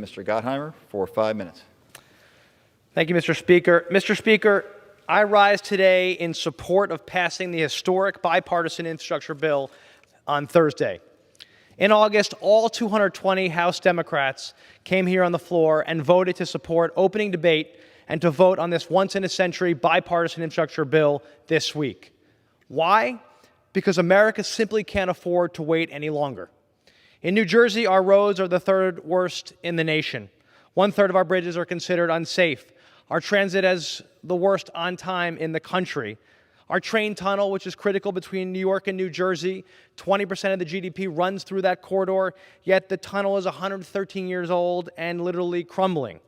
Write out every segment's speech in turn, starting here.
Mr. Gottheimer for 5 minutes. Thank you, Mr. Speaker. Mr. Speaker, I rise today in support of passing the historic bipartisan infrastructure bill on Thursday. In August, all 220 House Democrats came here on the floor and voted to support opening debate and to vote on this once-in-a-century bipartisan infrastructure bill this week. Why? Because America simply can't afford to wait any longer. In New Jersey, our roads are the third worst in the nation. 1/3 of our bridges are considered unsafe. Our transit is the worst on time in the country. Our train tunnel, which is critical between New York and New Jersey, 20% of the GDP runs through that corridor, yet the tunnel is 113 years old and literally crumbling.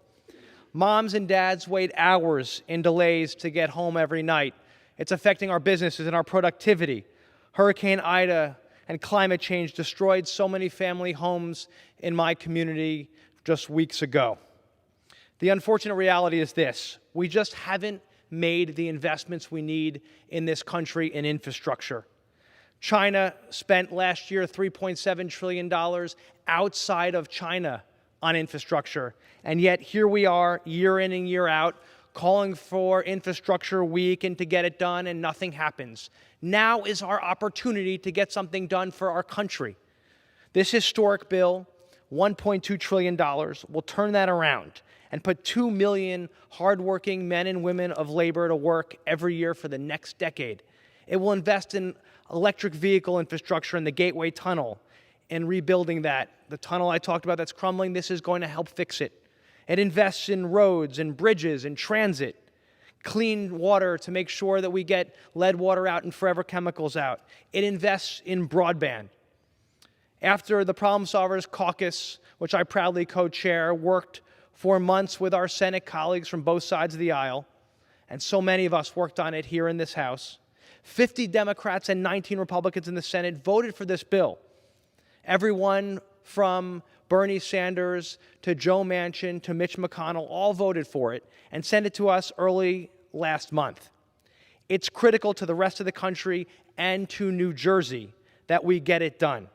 Moms and dads wait hours in delays to get home every night. It's affecting our businesses and our productivity. Hurricane Ida and climate change destroyed so many family homes in my community just weeks ago. The unfortunate reality is this: we just haven't made the investments we need in this country in infrastructure. China spent last year $3.7 trillion outside of China on infrastructure, and yet here we are year in and year out calling for infrastructure week and to get it done, and nothing happens. Now is our opportunity to get something done for our country. This historic bill, $1.2 trillion, will turn that around and put 2 million hardworking men and women of labor to work every year for the next decade. It will invest in electric vehicle infrastructure in the Gateway Tunnel and rebuilding that. The tunnel I talked about that's crumbling, this is going to help fix it. It invests in roads and bridges and transit, clean water to make sure that we get lead water out and forever chemicals out. It invests in broadband. After the Problem Solvers Caucus, which I proudly co-chair, worked for months with our Senate colleagues from both sides of the aisle, and so many of us worked on it here in this House, 50 Democrats and 19 Republicans in the Senate voted for this bill. Everyone from Bernie Sanders to Joe Manchin to Mitch McConnell all voted for it and sent it to us early last month. It's critical to the rest of the country and to New Jersey that we get it done.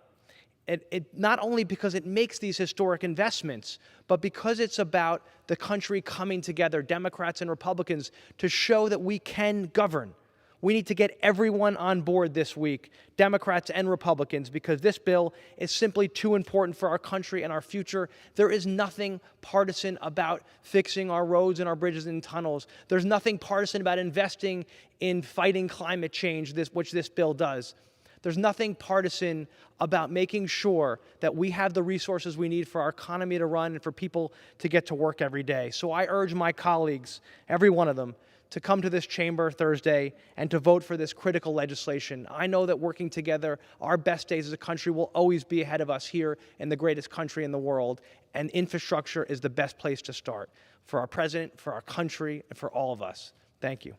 Not only because it makes these historic investments, but because it's about the country coming together, Democrats and Republicans, to show that we can govern. We need to get everyone on board this week, Democrats and Republicans, because this bill is simply too important for our country and our future. There is nothing partisan about fixing our roads and our bridges and tunnels. There's nothing partisan about investing in fighting climate change, which this bill does. There's nothing partisan about making sure that we have the resources we need for our economy to run and for people to get to work every day. So I urge my colleagues, every one of them, to come to this chamber Thursday and to vote for this critical legislation. I know that working together, our best days as a country will always be ahead of us here in the greatest country in the world, and infrastructure is the best place to start for our president, for our country, and for all of us. Thank you.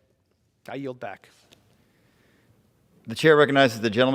I yield back. The chair recognizes the gentleman.